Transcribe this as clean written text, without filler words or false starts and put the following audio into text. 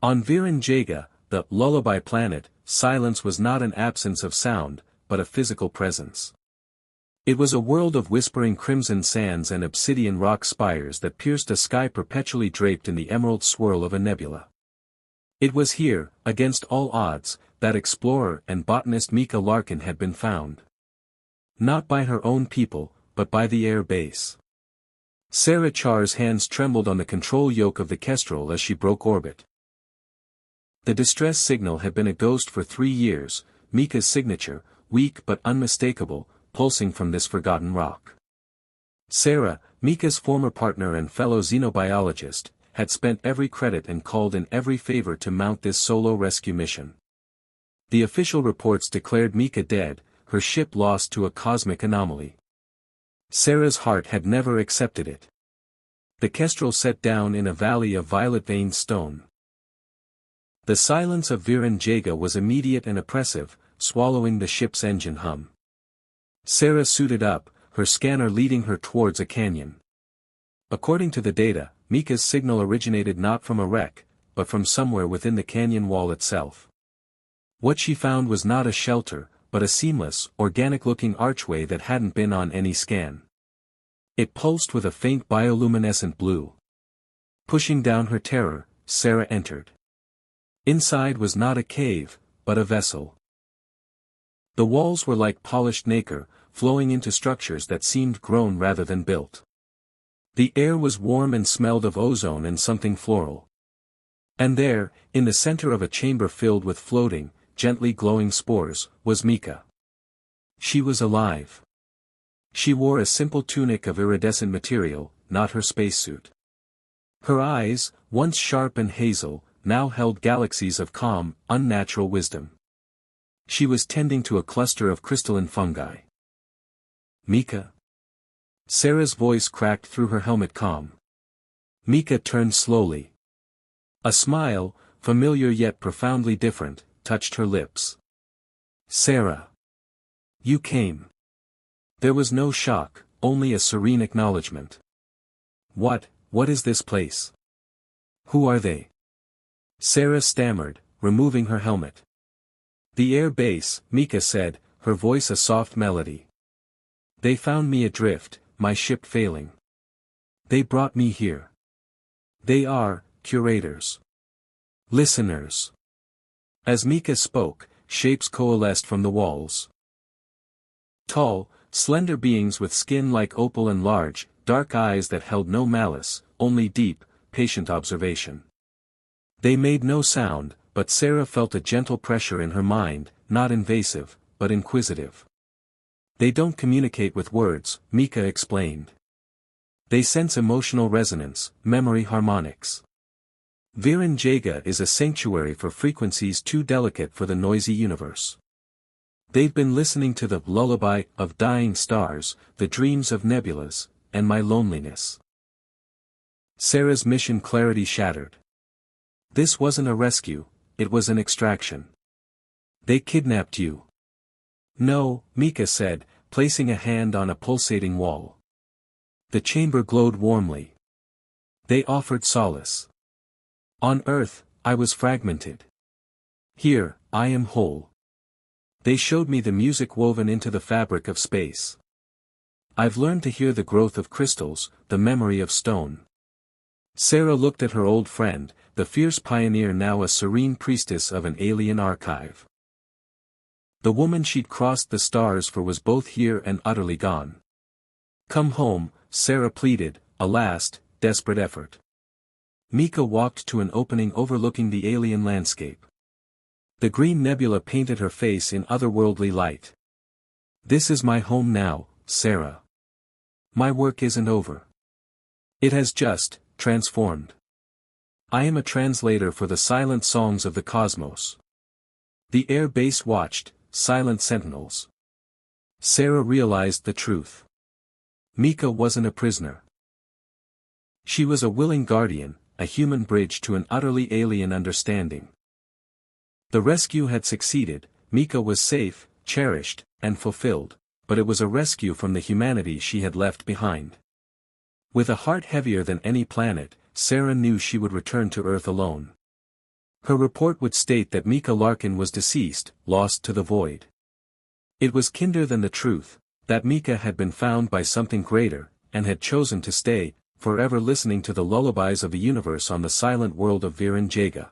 On Veeran Jaga, the lullaby planet, silence was not an absence of sound, but a physical presence. It was a world of whispering crimson sands and obsidian rock spires that pierced a sky perpetually draped in the emerald swirl of a nebula. It was here, against all odds, that explorer and botanist Mika Larkin had been found. Not by her own people, but by the Ayer Bass. Sarah Char's hands trembled on the control yoke of the Kestrel as she broke orbit. The distress signal had been a ghost for 3 years, Mika's signature, weak but unmistakable, pulsing from this forgotten rock. Sarah, Mika's former partner and fellow xenobiologist, had spent every credit and called in every favor to mount this solo rescue mission. The official reports declared Mika dead, her ship lost to a cosmic anomaly. Sarah's heart had never accepted it. The Kestrel set down in a valley of violet-veined stone. The silence of Veeran Jaga was immediate and oppressive, swallowing the ship's engine hum. Sarah suited up, her scanner leading her towards a canyon. According to the data, Mika's signal originated not from a wreck, but from somewhere within the canyon wall itself. What she found was not a shelter, but a seamless, organic-looking archway that hadn't been on any scan. It pulsed with a faint bioluminescent blue. Pushing down her terror, Sarah entered. Inside was not a cave, but a vessel. The walls were like polished nacre, flowing into structures that seemed grown rather than built. The air was warm and smelled of ozone and something floral. And there, in the center of a chamber filled with floating, gently glowing spores, was Mika. She was alive. She wore a simple tunic of iridescent material, not her spacesuit. Her eyes, once sharp and hazel, now held galaxies of calm, unnatural wisdom. She was tending to a cluster of crystalline fungi. Mika? Sarah's voice cracked through her helmet comm. Mika turned slowly. A smile, familiar yet profoundly different, touched her lips. Sarah. You came. There was no shock, only a serene acknowledgement. What is this place? Who are they? Sarah stammered, removing her helmet. The Ayer Bass, Mika said, her voice a soft melody. They found me adrift, my ship failing. They brought me here. They are curators. Listeners. As Mika spoke, shapes coalesced from the walls. Tall, slender beings with skin like opal and large, dark eyes that held no malice, only deep, patient observation. They made no sound, but Sarah felt a gentle pressure in her mind, not invasive, but inquisitive. They don't communicate with words, Mika explained. They sense emotional resonance, memory harmonics. Veeran Jaga is a sanctuary for frequencies too delicate for the noisy universe. They've been listening to the lullaby of dying stars, the dreams of nebulas, and my loneliness. Sarah's mission clarity shattered. This wasn't a rescue, it was an extraction. They kidnapped you. No, Mika said, placing a hand on a pulsating wall. The chamber glowed warmly. They offered solace. On Earth, I was fragmented. Here, I am whole. They showed me the music woven into the fabric of space. I've learned to hear the growth of crystals, the memory of stone. Sarah looked at her old friend, the fierce pioneer now a serene priestess of an alien archive. The woman she'd crossed the stars for was both here and utterly gone. Come home, Sarah pleaded, a last, desperate effort. Mika walked to an opening overlooking the alien landscape. The green nebula painted her face in otherworldly light. This is my home now, Sarah. My work isn't over. It has just transformed. I am a translator for the silent songs of the cosmos. The Ayer Bass watched, silent sentinels. Sarah realized the truth. Mika wasn't a prisoner. She was a willing guardian, a human bridge to an utterly alien understanding. The rescue had succeeded, Mika was safe, cherished, and fulfilled, but it was a rescue from the humanity she had left behind. With a heart heavier than any planet, Sarah knew she would return to Earth alone. Her report would state that Mika Larkin was deceased, lost to the void. It was kinder than the truth, that Mika had been found by something greater, and had chosen to stay, forever listening to the lullabies of a universe on the silent world of Veeran Jaga.